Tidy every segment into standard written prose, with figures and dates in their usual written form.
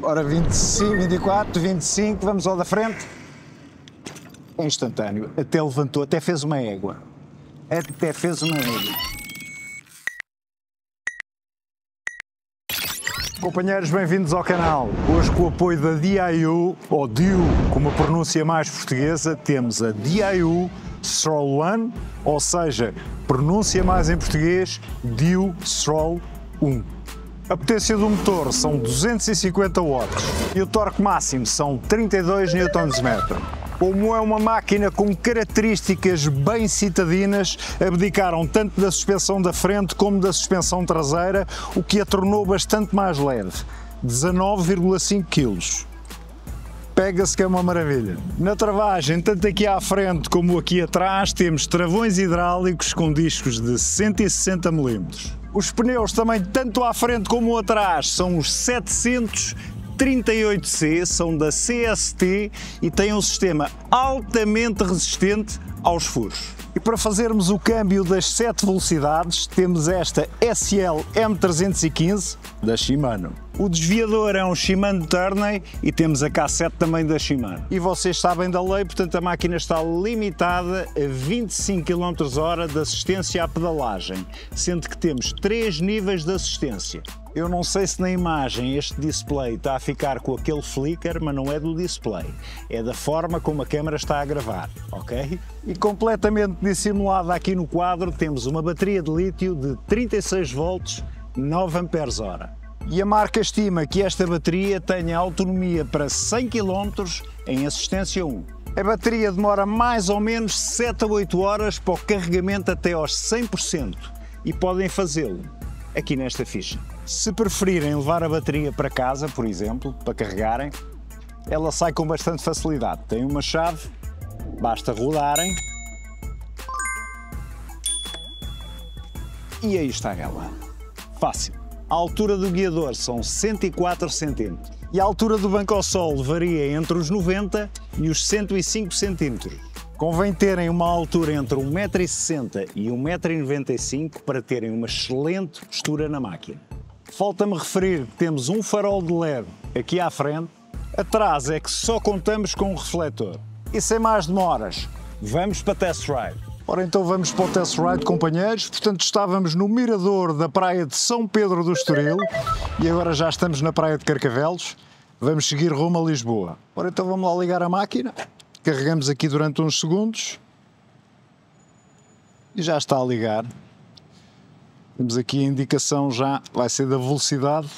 Ora, 25, 24, 25, vamos ao da frente. É instantâneo. Até levantou, até fez uma égua. Até fez uma égua. Companheiros, bem-vindos ao canal. Hoje, com o apoio da DIU, ou DIU, com uma pronúncia mais portuguesa, temos a DIU Stroll One, ou seja, pronúncia mais em português, DIU Stroll 1. A potência do motor são 250 watts e o torque máximo são 32 Nm. Como é uma máquina com características bem citadinas, abdicaram tanto da suspensão da frente como da suspensão traseira, o que a tornou bastante mais leve, 19,5 kg. Pega-se que é uma maravilha. Na travagem, tanto aqui à frente como aqui atrás, temos travões hidráulicos com discos de 160 mm. Os pneus também, tanto à frente como atrás, são os 738C, são da CST e têm um sistema altamente resistente aos furos. E para fazermos o câmbio das 7 velocidades, temos esta SL M315 da Shimano. O desviador é um Shimano Tourney e temos a K7 também da Shimano. E vocês sabem da lei, portanto a máquina está limitada a 25 km/h de assistência à pedalagem, sendo que temos 3 níveis de assistência. Eu não sei se na imagem este display está a ficar com aquele flicker, mas não é do display, é da forma como a câmera está a gravar, ok? E completamente dissimulada aqui no quadro temos uma bateria de lítio de 36 volts, 9 Ah. E a marca estima que esta bateria tenha autonomia para 100 km em assistência 1. A bateria demora mais ou menos 7 a 8 horas para o carregamento até aos 100% e podem fazê-lo aqui nesta ficha. Se preferirem levar a bateria para casa, por exemplo, para carregarem, ela sai com bastante facilidade. Tem uma chave, basta rodarem e aí está ela. Fácil. A altura do guiador são 104 cm e a altura do banco ao solo varia entre os 90 e os 105 cm. Convém terem uma altura entre 1,60 m e 1,95 m para terem uma excelente postura na máquina. Falta-me referir que temos um farol de LED aqui à frente, atrás é que só contamos com um refletor. E sem mais demoras, vamos para test ride. Ora, então vamos para o test ride, companheiros. Portanto, estávamos no mirador da praia de São Pedro do Estoril e agora já estamos na praia de Carcavelos. Vamos seguir rumo a Lisboa. Ora, então vamos lá ligar a máquina. Carregamos aqui durante uns segundos e já está a ligar. Temos aqui a indicação já, vai ser da velocidade.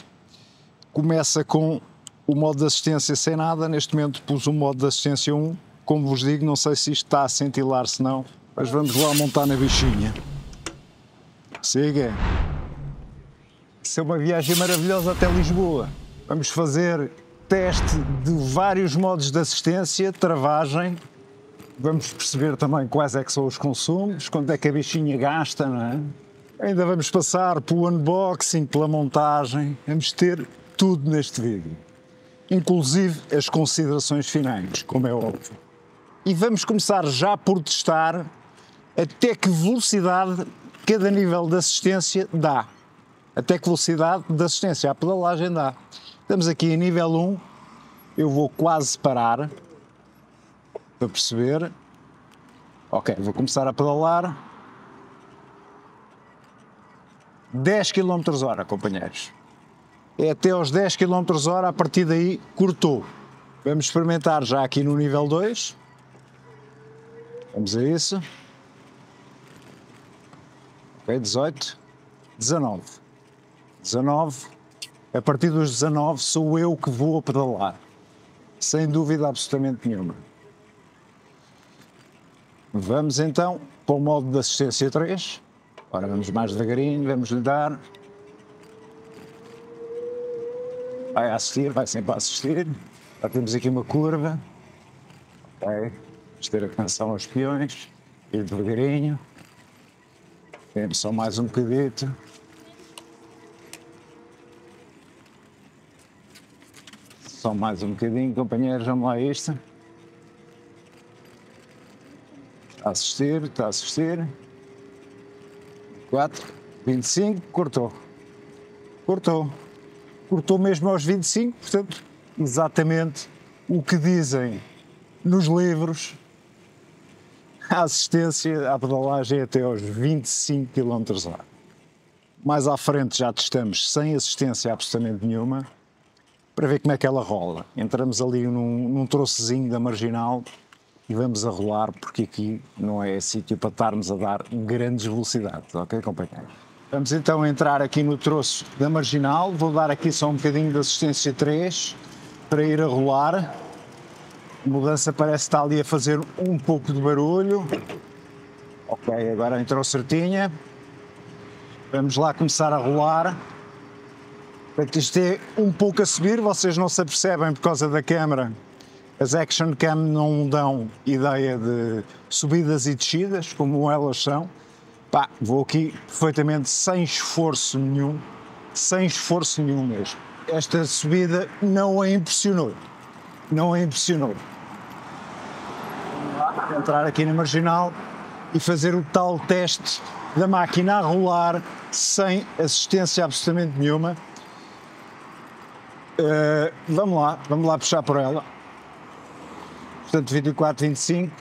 Começa com o modo de assistência sem nada. Neste momento pus o modo de assistência 1. Como vos digo, não sei se isto está a cintilar, se não. Mas vamos lá montar na bichinha. Siga. Isso é uma viagem maravilhosa até Lisboa. Vamos fazer teste de vários modos de assistência, travagem. Vamos perceber também quais é que são os consumos, quanto é que a bichinha gasta, não é? Ainda vamos passar pelo unboxing, pela montagem. Vamos ter tudo neste vídeo. Inclusive as considerações finais, como é óbvio. E vamos começar já por testar até que velocidade cada nível de assistência dá. Até que velocidade de assistência à pedalagem dá. Estamos aqui em nível 1, eu vou quase parar para perceber. Ok, vou começar a pedalar. 10 km/h, companheiros. É até aos 10 km/h, a partir daí cortou. Vamos experimentar já aqui no nível 2. Vamos a isso. Ok, 18, 19. 19. A partir dos 19 sou eu que vou a pedalar. Sem dúvida absolutamente nenhuma. Vamos então para o modo de assistência 3. Agora vamos mais devagarinho, vamos lhe dar. Vai assistir, vai sempre a assistir. Já temos aqui uma curva. Ok. Vamos ter atenção aos peões. Ir devagarinho. Temos só mais um bocadito. Só mais um bocadinho, companheiros, vamos lá a isto. Está a assistir, está a assistir. 4, 25, cortou. Cortou. Cortou mesmo aos 25, portanto, exatamente o que dizem nos livros. A assistência à pedalagem é até aos 25 km/h. Mais à frente já testamos sem assistência absolutamente nenhuma, para ver como é que ela rola. Entramos ali num troçozinho da marginal e vamos a rolar, porque aqui não é sítio para estarmos a dar grandes velocidades, ok, companheiros? Vamos então entrar aqui no troço da marginal, vou dar aqui só um bocadinho de assistência 3 para ir a rolar. A mudança parece estar ali a fazer um pouco de barulho. Ok, agora entrou certinha. Vamos lá começar a rolar. Portanto, isto é um pouco a subir, vocês não se apercebem por causa da câmara. As Action Cam não dão ideia de subidas e descidas, como elas são. Pá, vou aqui perfeitamente sem esforço nenhum mesmo. Esta subida não a impressionou. Não a impressionou. Vamos lá, entrar aqui na marginal e fazer o tal teste da máquina a rolar sem assistência absolutamente nenhuma. Vamos lá puxar por ela. Portanto, 24, 25.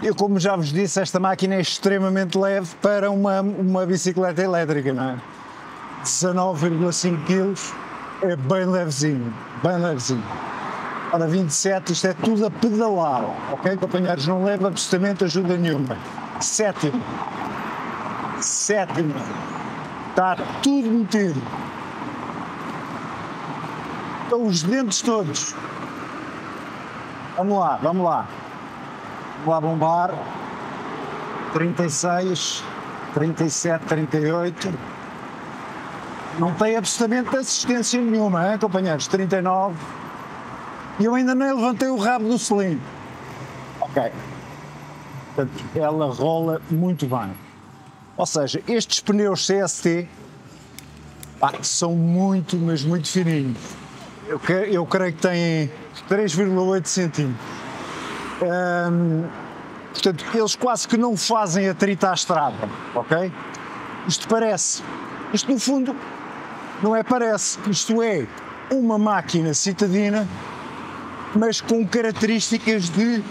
Eu, como já vos disse, esta máquina é extremamente leve para uma bicicleta elétrica, não é? 19,5 kg, é bem levezinho, bem levezinho. Ora, 27, isto é tudo a pedalar, ok, companheiros? Não leva absolutamente ajuda nenhuma. Sétima. Está tudo metido. Estão os dentes todos. Vamos lá. Vamos lá bombar. 36, 37, 38. Não tem absolutamente assistência nenhuma, hein, companheiros? 39. E eu ainda nem levantei o rabo do selim. Ok. Portanto, ela rola muito bem. Ou seja, estes pneus CST são muito, mas muito fininhos. Eu creio que têm 3,8 centímetros. Portanto, eles quase que não fazem atrito à estrada, ok? Isto no fundo, não é parece, isto é uma máquina citadina, mas com características de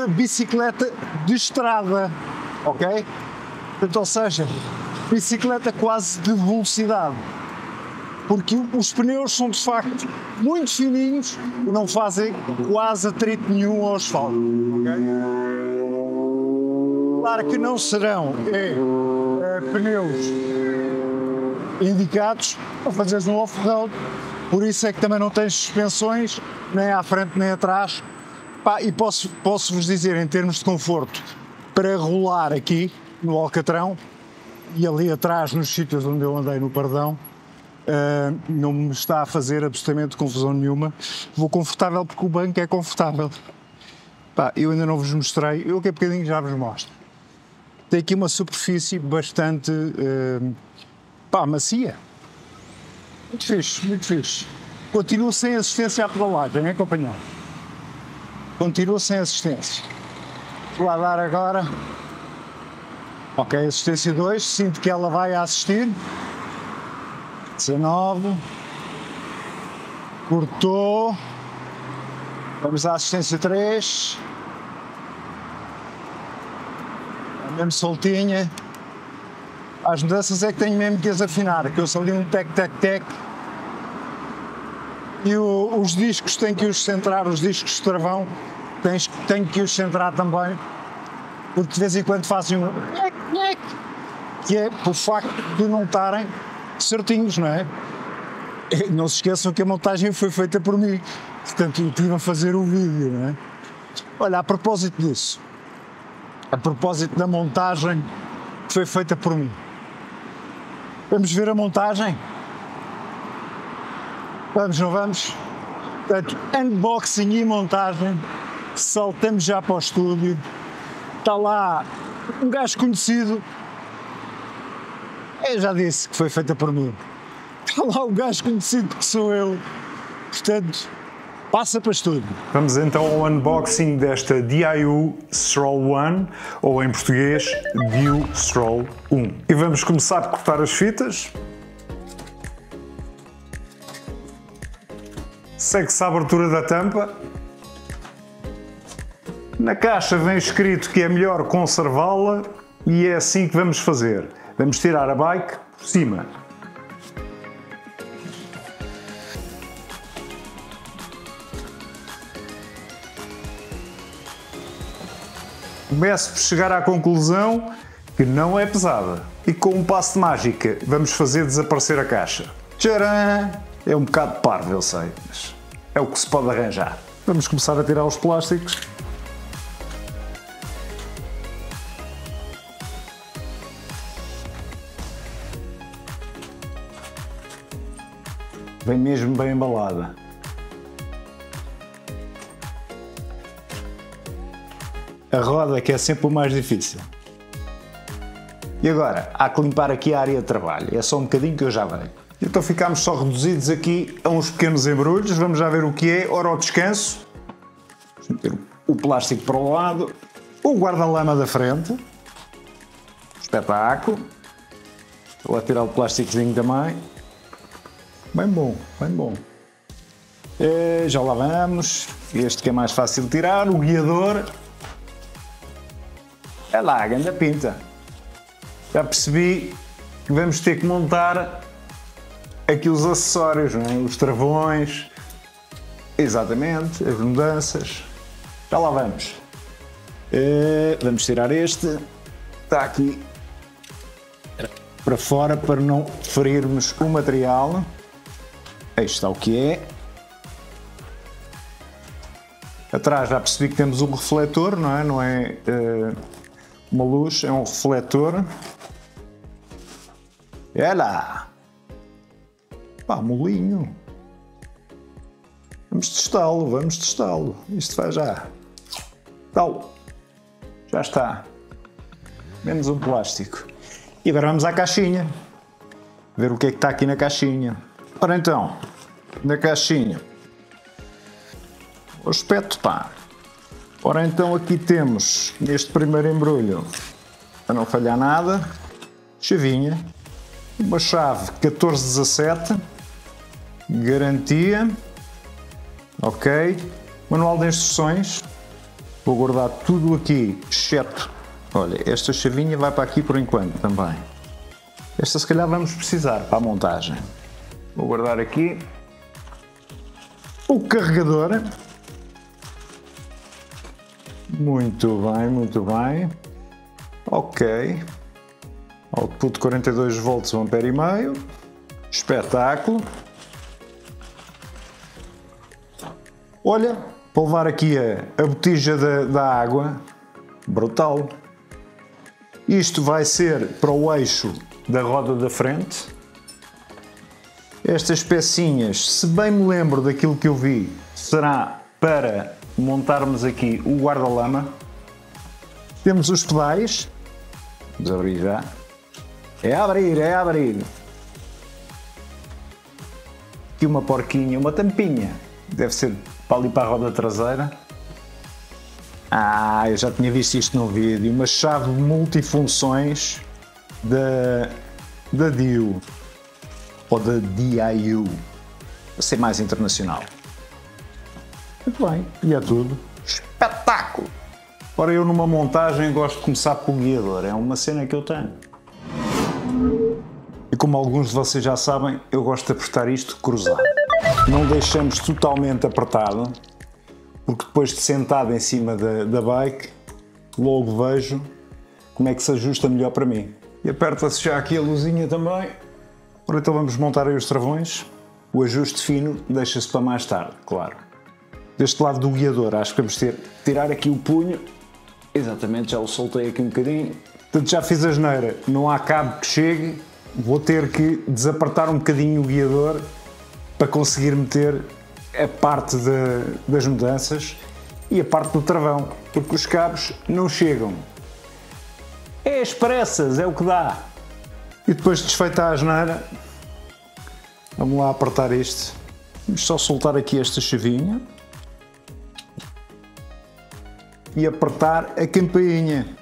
bicicleta de estrada, ok? Portanto, ou seja, bicicleta quase de velocidade, porque os pneus são de facto muito fininhos e não fazem quase atrito nenhum ao asfalto, ok? Claro que não serão pneus indicados para fazeres um off-road, por isso é que também não tens suspensões nem à frente nem atrás. E posso-vos dizer, em termos de conforto, para rolar aqui no Alcatrão e ali atrás nos sítios onde eu andei no Pardão, não me está a fazer absolutamente confusão nenhuma. Vou confortável porque o banco é confortável. Eu ainda não vos mostrei, eu que a bocadinho já vos mostro. Tem aqui uma superfície bastante macia. Muito fixe, muito fixe. Continuo sem assistência à pedalagem, hein, companheiro? Continuo sem assistência. Vou lá dar agora. Ok, assistência 2, sinto que ela vai a assistir. 19. Cortou. Vamos à assistência 3. É mesmo soltinha. As mudanças é que tenho mesmo que as afinar, que eu sou ali um tec. E os discos tenho que os centrar, os discos de travão, tenho que os centrar também, porque de vez em quando fazem um que é por facto de não estarem certinhos, não é? Não se esqueçam que a montagem foi feita por mim, portanto eu estive a fazer o vídeo, não é? Olha, a propósito disso, a propósito da montagem que foi feita por mim, vamos ver a montagem? Vamos, não vamos? Portanto, unboxing e montagem, saltamos já para o estúdio, está lá um gajo conhecido, eu já disse que foi feita por mim, está lá o gajo conhecido que sou eu, portanto, passa para estúdio. Vamos então ao unboxing desta DIU Stroll 1, ou em português, DIU Stroll 1. E vamos começar por cortar as fitas. Segue-se a abertura da tampa. Na caixa vem escrito que é melhor conservá-la e é assim que vamos fazer. Vamos tirar a bike por cima. Começo por chegar à conclusão que não é pesada. E com um passo de mágica vamos fazer desaparecer a caixa. Tcharam! É um bocado parvo, eu sei, mas é o que se pode arranjar. Vamos começar a tirar os plásticos. Vem mesmo bem embalada. A roda que é sempre o mais difícil. E agora, há que limpar aqui a área de trabalho. É só um bocadinho que eu já venho. Então ficámos só reduzidos aqui a uns pequenos embrulhos. Vamos já ver o que é. Ora, ao descanso. Vamos meter o plástico para o lado. O guarda-lama da frente. Espetáculo. Vou lá tirar o plásticozinho também. Bem bom, bem bom. Já lá vamos. Este que é mais fácil de tirar. O guiador. É lá, a grande pinta. Já percebi que vamos ter que montar aqui os acessórios, não é? Os travões, exatamente, as mudanças. Já lá vamos. Vamos tirar este. Está aqui para fora para não ferirmos o material. Aí está o que é. Atrás já percebi que temos um refletor, não é? Não é uma luz, é um refletor. É lá! Pá, molinho! Vamos testá-lo, vamos testá-lo. Isto vai já. Tal. Já está. Menos um plástico. E agora vamos à caixinha. Ver o que é que está aqui na caixinha. Ora então, na caixinha. O aspecto, pá. Ora então aqui temos, neste primeiro embrulho, para não falhar nada, chavinha. Uma chave 1417, garantia, ok, manual de instruções, vou guardar tudo aqui, exceto, olha, esta chavinha vai para aqui por enquanto também, esta se calhar vamos precisar para a montagem, vou guardar aqui, o carregador, muito bem, ok. Output 42 volts, 1,5 ampere. Espetáculo. Olha, para levar aqui a botija da água. Brutal. Isto vai ser para o eixo da roda da frente. Estas pecinhas, se bem me lembro daquilo que eu vi, será para montarmos aqui o guarda-lama. Temos os pedais. Vamos abrir já. É abrir, é abrir. Aqui uma porquinha, uma tampinha. Deve ser para ali para a roda traseira. Ah, eu já tinha visto isto no vídeo. Uma chave multifunções da DIU. Ou da DIU. Para ser mais internacional. Muito bem, e é tudo. Espetáculo! Ora, eu numa montagem gosto de começar pelo guiador. É uma cena que eu tenho. E como alguns de vocês já sabem, eu gosto de apertar isto cruzado. Não deixamos totalmente apertado, porque depois de sentado em cima da bike, logo vejo como é que se ajusta melhor para mim. E aperta-se já aqui a luzinha também. Ora, então vamos montar aí os travões. O ajuste fino deixa-se para mais tarde, claro. Deste lado do guiador, acho que vamos ter que tirar aqui o punho. Exatamente, já o soltei aqui um bocadinho. Portanto, já fiz a asneira, não há cabo que chegue. Vou ter que desapertar um bocadinho o guiador para conseguir meter a parte das mudanças e a parte do travão, porque os cabos não chegam. É as pressas, é o que dá. E depois de desfeita a asneira, vamos lá apertar isto. Vamos só soltar aqui esta chavinha e apertar a campainha.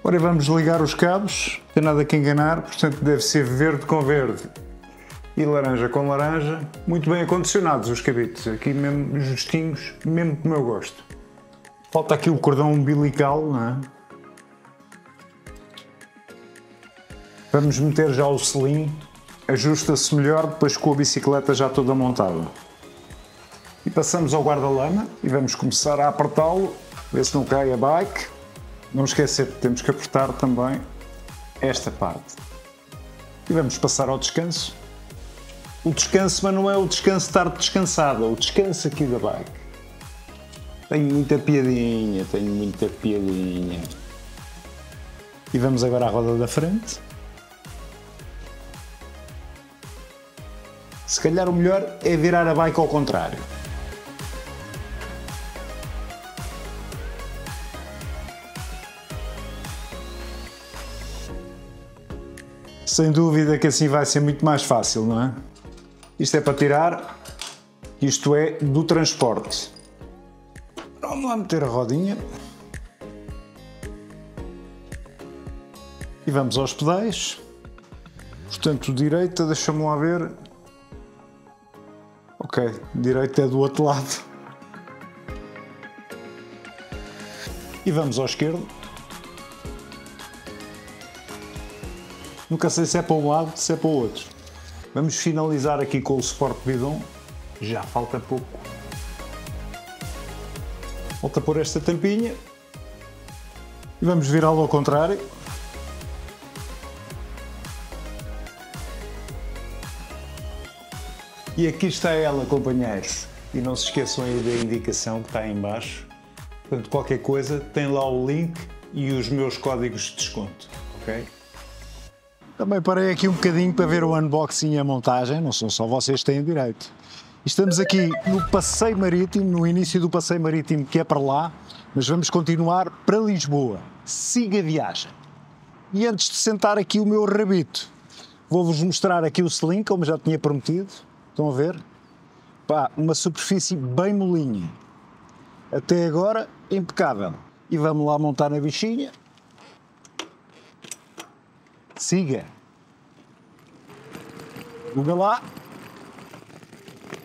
Ora, vamos ligar os cabos, não tem nada que enganar, portanto deve ser verde com verde e laranja com laranja, muito bem acondicionados os cabides, aqui mesmo justinhos, mesmo como eu gosto. Falta aqui o cordão umbilical, não é? Vamos meter já o selim, ajusta-se melhor depois com a bicicleta já toda montada. E passamos ao guarda-lama e vamos começar a apertá-lo, ver se não cai a bike. Não esquecer que temos que apertar também esta parte. E vamos passar ao descanso. O descanso, mas não é o descanso de estar descansado, é o descanso aqui da bike. Tenho muita piadinha, tenho muita piadinha. E vamos agora à roda da frente. Se calhar o melhor é virar a bike ao contrário. Sem dúvida que assim vai ser muito mais fácil, não é? Isto é para tirar, isto é do transporte. Vamos lá meter a rodinha. E vamos aos pedais. Portanto, direita, deixa-me lá ver. Ok, direita é do outro lado. E vamos ao esquerdo. Nunca sei se é para um lado, se é para o outro. Vamos finalizar aqui com o suporte bidon. Já falta pouco. Volta a pôr esta tampinha. E vamos virá-lo ao contrário. E aqui está ela, companheiros. E não se esqueçam aí da indicação que está aí em baixo. Portanto, qualquer coisa, tem lá o link e os meus códigos de desconto, ok? Também parei aqui um bocadinho para ver o unboxing e a montagem, não são só vocês que têm direito. Estamos aqui no passeio marítimo, no início do passeio marítimo que é para lá, mas vamos continuar para Lisboa. Siga a viagem. E antes de sentar aqui o meu rabito, vou-vos mostrar aqui o selim, como já tinha prometido. Estão a ver? Pá, uma superfície bem molinha. Até agora, impecável. E vamos lá montar na bichinha. Siga. Buga lá.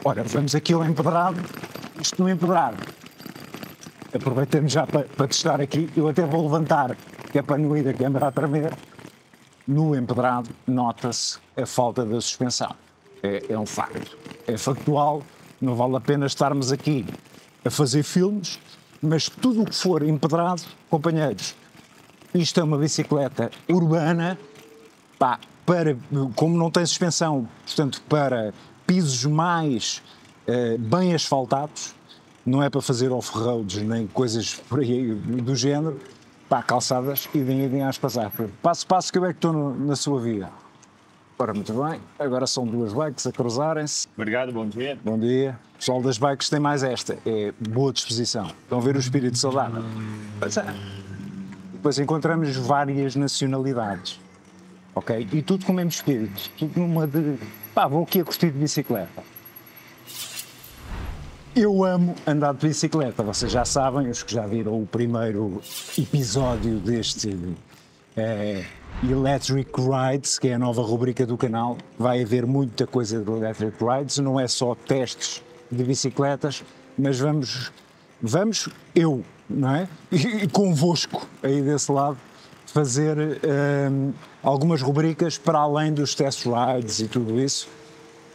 Ora, vamos aqui ao empedrado. Isto no empedrado. Aproveitamos já para testar aqui. Eu até vou levantar, que é para não ir aqui andar a tremer. No empedrado, nota-se a falta da suspensão. É um facto. É factual. Não vale a pena estarmos aqui a fazer filmes, mas tudo o que for empedrado, companheiros, isto é uma bicicleta urbana. Pá, como não tem suspensão, portanto, para pisos mais bem asfaltados, não é para fazer off-roads nem coisas por aí do género, pá, calçadas e deem às passar. Passo que eu é que estou na sua via. Ora, muito bem, agora são duas bikes a cruzarem-se. Obrigado, bom dia. Bom dia. O pessoal das bikes tem mais esta, é boa disposição. Estão a ver o espírito saudável. Depois encontramos várias nacionalidades. Ok? E tudo com o mesmo espírito, tudo numa de... Pá, vou aqui a curtir de bicicleta. Eu amo andar de bicicleta, vocês já sabem, os que já viram o primeiro episódio deste Electric Rides, que é a nova rubrica do canal. Vai haver muita coisa de Electric Rides, não é só testes de bicicletas, mas vamos eu, não é? E convosco aí desse lado, fazer algumas rubricas para além dos test rides e tudo isso,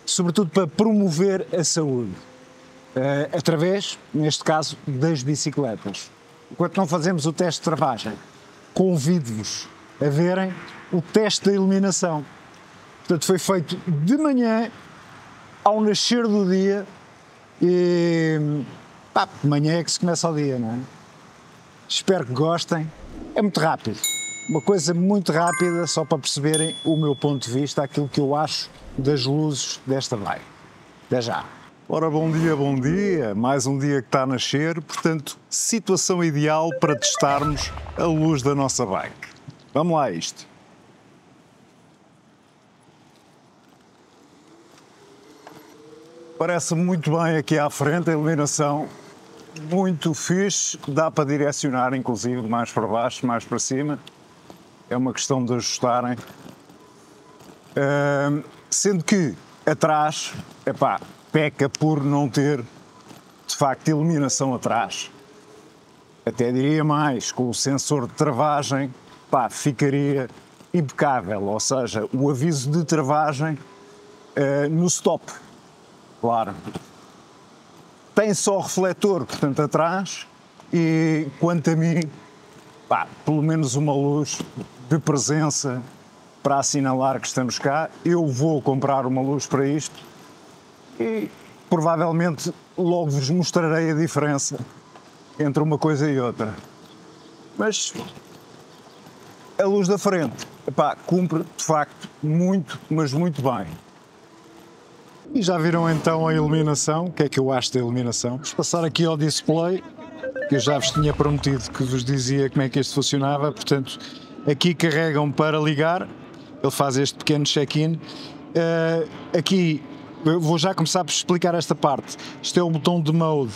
sobretudo para promover a saúde, através, neste caso, das bicicletas. Enquanto não fazemos o teste de travagem, convido-vos a verem o teste da iluminação. Portanto, foi feito de manhã, ao nascer do dia, e pá, de manhã é que se começa o dia, não é? Espero que gostem. É muito rápido. Uma coisa muito rápida, só para perceberem o meu ponto de vista, aquilo que eu acho das luzes desta bike. Até já. Ora, bom dia. Mais um dia que está a nascer, portanto, situação ideal para testarmos a luz da nossa bike. Vamos lá a isto. Parece muito bem aqui à frente a iluminação. Muito fixe, dá para direcionar inclusive mais para baixo, mais para cima. É uma questão de ajustarem. Sendo que atrás, epá, peca por não ter, de facto, iluminação atrás. Até diria mais, com o sensor de travagem, pá, ficaria impecável, ou seja, o aviso de travagem no stop, claro. Tem só refletor, portanto, atrás, e quanto a mim, pá, pelo menos uma luz de presença para assinalar que estamos cá. Eu vou comprar uma luz para isto e provavelmente logo vos mostrarei a diferença entre uma coisa e outra. Mas a luz da frente, epá, cumpre de facto muito, mas muito bem. E já viram então a iluminação? O que é que eu acho da iluminação? Vamos passar aqui ao display, que eu já vos tinha prometido que vos dizia como é que este funcionava. Portanto, aqui carregam para ligar, ele faz este pequeno check-in. Aqui, eu vou já começar por explicar esta parte. Isto é o botão de mode,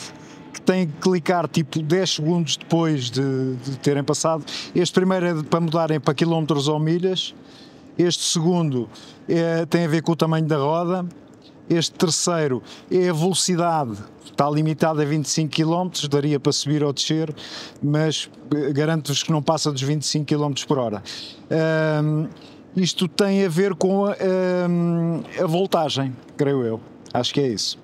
que tem que clicar tipo 10 segundos depois de terem passado. Este primeiro é para mudarem para quilómetros ou milhas. Este segundo tem a ver com o tamanho da roda. Este terceiro é a velocidade, está limitado a 25 km, daria para subir ou descer, mas garanto-vos que não passa dos 25 km por hora. Isto tem a ver com a voltagem, creio eu, acho que é isso.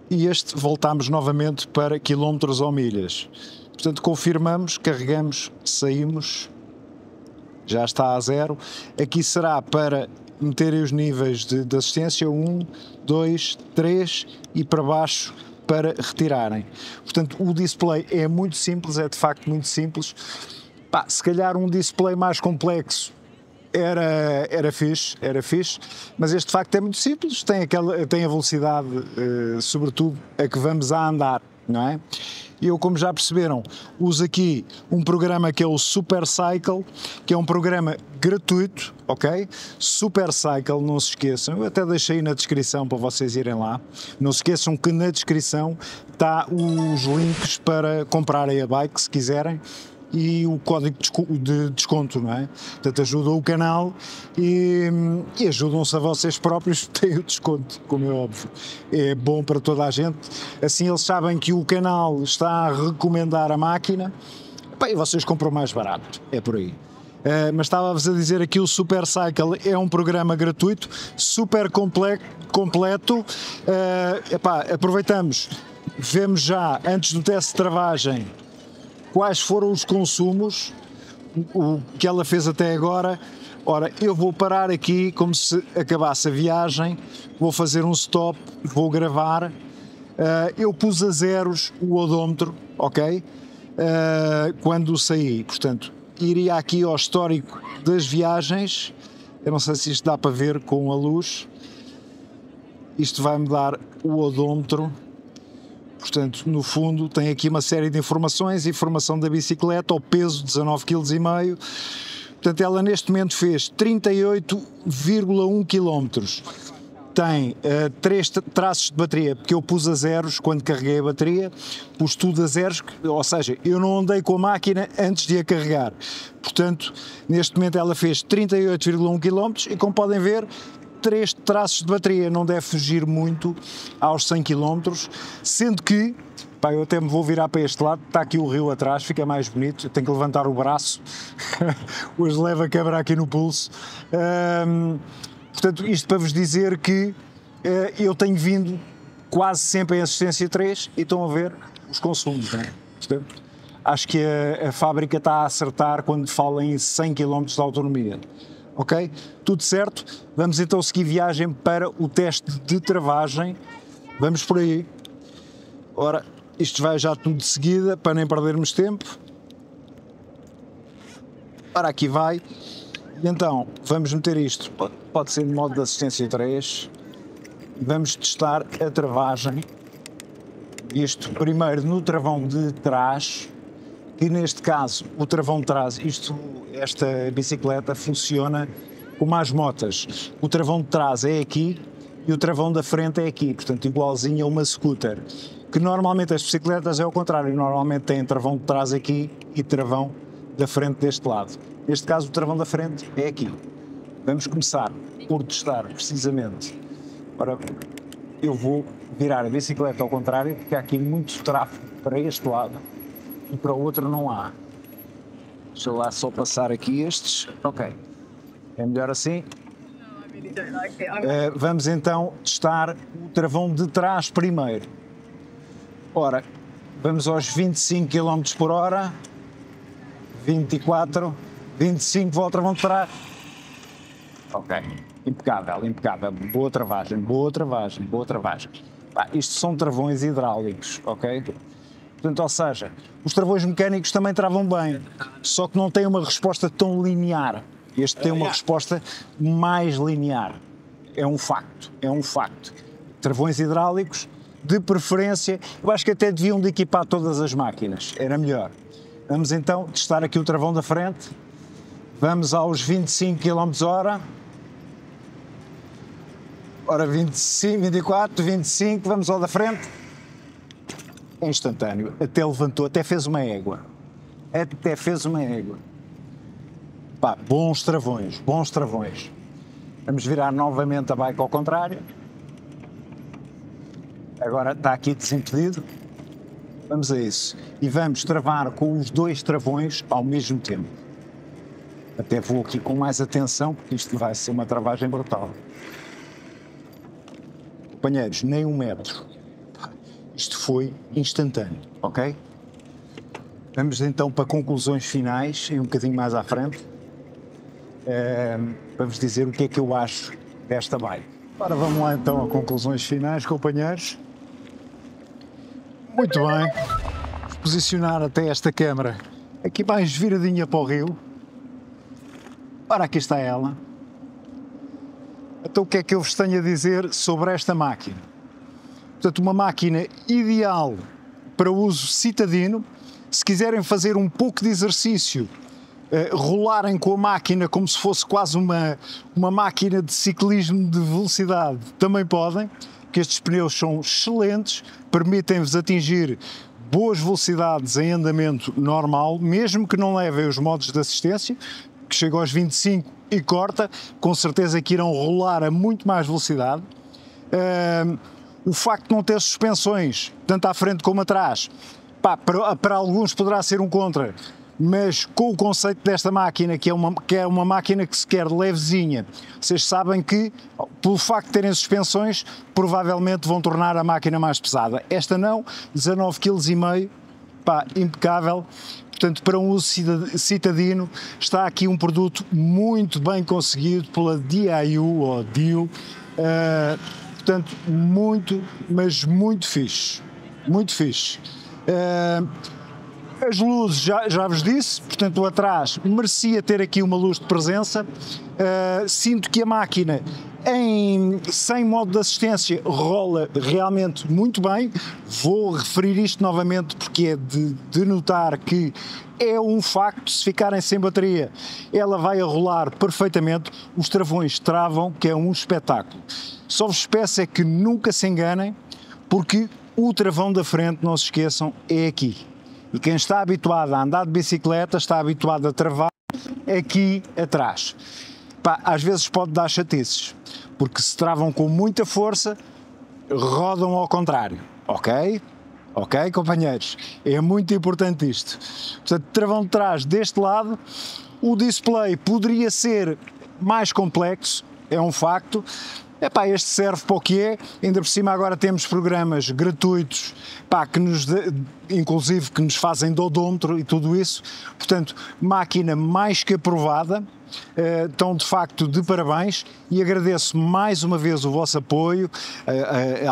E este voltamos novamente para quilómetros ou milhas. Portanto, confirmamos, carregamos, saímos, já está a 0. Aqui será para meterem os níveis de assistência 1, 2, 3 e para baixo para retirarem. Portanto, o display é muito simples, é de facto muito simples. Pá, se calhar um display mais complexo era fixe, mas este de facto é muito simples, tem a velocidade, sobretudo, a que vamos a andar, não é? Eu, como já perceberam, uso aqui um programa que é o Supercycle, que é um programa gratuito, ok? Supercycle, não se esqueçam, eu até deixei na descrição para vocês irem lá. Não se esqueçam que na descrição está os links para comprarem a bike, se quiserem, e o código de desconto, não é? Portanto, ajudam o canal e ajudam-se a vocês próprios, têm o desconto, como é óbvio. É bom para toda a gente. Assim eles sabem que o canal está a recomendar a máquina, e vocês compram mais barato, é por aí. Mas estava-vos a dizer aqui, o Supercycle é um programa gratuito, super completo. Aproveitamos, vemos já, antes do teste de travagem, quais foram os consumos, o que ela fez até agora. Ora, eu vou parar aqui como se acabasse a viagem, vou fazer um stop, vou gravar. Eu pus a zeros o odómetro, ok? Quando saí, portanto, iria aqui ao histórico das viagens. Eu não sei se isto dá para ver com a luz. Isto vai-me dar o odómetro. Portanto, no fundo, tem aqui uma série de informações, informação da bicicleta, o peso, 19,5 kg. Portanto, ela neste momento fez 38,1 km. Tem 3 traços de bateria, porque eu pus a zeros quando carreguei a bateria, pus tudo a zeros, ou seja, eu não andei com a máquina antes de a carregar. Portanto, neste momento ela fez 38,1 km e, como podem ver, 3 traços de bateria, não deve fugir muito aos 100 km, sendo que, pá, eu até me vou virar para este lado, está aqui o rio atrás, fica mais bonito, eu tenho que levantar o braço, hoje leva a câmera aqui no pulso. Portanto, isto para vos dizer que eu tenho vindo quase sempre em assistência 3 e estão a ver os consumos, não é? Portanto, acho que a fábrica está a acertar quando fala em 100 km de autonomia. Ok? Tudo certo? Vamos então seguir viagem para o teste de travagem. Vamos por aí. Ora, isto vai já tudo de seguida, para nem perdermos tempo. Ora, aqui vai. E então, vamos meter isto. Pode ser no modo de assistência 3. Vamos testar a travagem. Isto primeiro no travão de trás. E neste caso, o travão de trás, esta bicicleta funciona como as motas. O travão de trás é aqui e o travão da frente é aqui, portanto igualzinho a uma scooter. Que normalmente as bicicletas é ao contrário, normalmente têm travão de trás aqui e travão da frente deste lado. Neste caso o travão da frente é aqui. Vamos começar. por testar, precisamente. Ora, eu vou virar a bicicleta ao contrário, porque há aqui muito tráfego para este lado e para o outro não há. Deixa lá só passar aqui estes. Ok. É melhor assim. Vamos então testar o travão de trás primeiro. Ora, vamos aos 25 km por hora. 24, 25, volta travão de trás. Ok. Impecável, impecável. Boa travagem, boa travagem, boa travagem. Isto são travões hidráulicos, ok? Portanto, ou seja, os travões mecânicos também travam bem, só que não têm uma resposta tão linear. Este tem uma resposta mais linear. É um facto, é um facto. Travões hidráulicos, de preferência, eu acho que até deviam de equipar todas as máquinas, era melhor. Vamos então testar aqui o travão da frente. Vamos aos 25 km/h. Ora, 25, 24, 25, vamos ao da frente. É instantâneo, até levantou, até fez uma égua. Até fez uma égua. Pá, bons travões, bons travões. Vamos virar novamente a bike ao contrário. Agora está aqui desimpedido. Vamos a isso. E vamos travar com os dois travões ao mesmo tempo. Até vou aqui com mais atenção, porque isto vai ser uma travagem brutal. Companheiros, nem 1 metro. Isto foi instantâneo, ok? Vamos então para conclusões finais, e um bocadinho mais à frente. Vamos dizer o que é que eu acho desta bike. Ora, vamos lá então a conclusões finais, companheiros. Muito bem. Vamos posicionar até esta câmara aqui mais viradinha para o rio. Ora, aqui está ela. Então, o que é que eu vos tenho a dizer sobre esta máquina? Portanto, uma máquina ideal para uso citadino. Se quiserem fazer um pouco de exercício, rolarem com a máquina como se fosse quase uma máquina de ciclismo de velocidade, também podem, porque estes pneus são excelentes, permitem-vos atingir boas velocidades em andamento normal, mesmo que não levem os modos de assistência, que chega aos 25 e corta, com certeza que irão rolar a muito mais velocidade. O facto de não ter suspensões, tanto à frente como atrás, para alguns poderá ser um contra, mas com o conceito desta máquina, que é uma máquina que se quer levezinha, vocês sabem que, pelo facto de terem suspensões, provavelmente vão tornar a máquina mais pesada. Esta não, 19,5 kg, impecável. Portanto, para um uso citadino, está aqui um produto muito bem conseguido pela DIU, ou DIU, portanto, muito, mas muito fixe, muito fixe. As luzes, já vos disse, portanto, atrás merecia ter aqui uma luz de presença. Sinto que a máquina, sem modo de assistência, rola realmente muito bem. Vou referir isto novamente porque é de notar que é um facto. Se ficarem sem bateria, ela vai a rolar perfeitamente. Os travões travam, que é um espetáculo. Só vos peço é que nunca se enganem, porque o travão da frente, não se esqueçam, é aqui. E quem está habituado a andar de bicicleta está habituado a travar aqui atrás. Às vezes pode dar chatices, porque se travam com muita força, rodam ao contrário, ok? Ok, companheiros? É muito importante isto. Portanto, travão de trás deste lado, o display poderia ser mais complexo, é um facto. Este serve para o que é, ainda por cima agora temos programas gratuitos, inclusive que nos fazem de odômetro e tudo isso, portanto, máquina mais que aprovada. Estão de facto de parabéns e agradeço mais uma vez o vosso apoio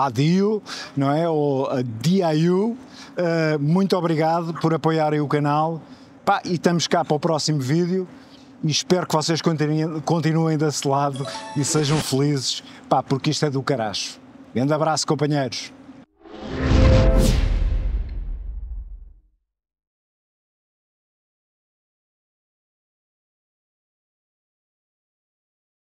à DIU, não é? Ou a DIU, muito obrigado por apoiarem o canal, e estamos cá para o próximo vídeo. E espero que vocês continuem desse lado e sejam felizes, porque isto é do caraço. Grande abraço, companheiros.